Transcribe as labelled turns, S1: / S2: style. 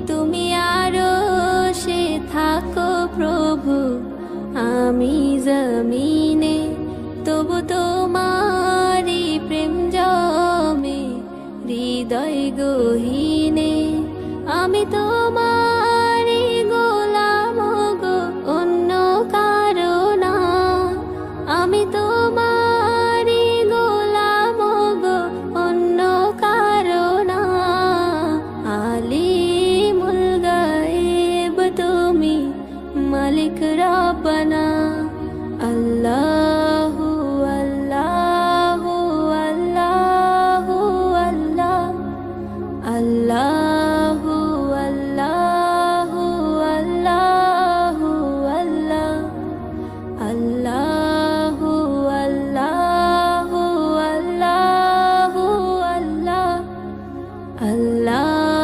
S1: তুমি আরো সে থাকো প্রভু, আমি জমিনে তবু তোমারি প্রেম জমে হৃদয় গহীনে। আমি তো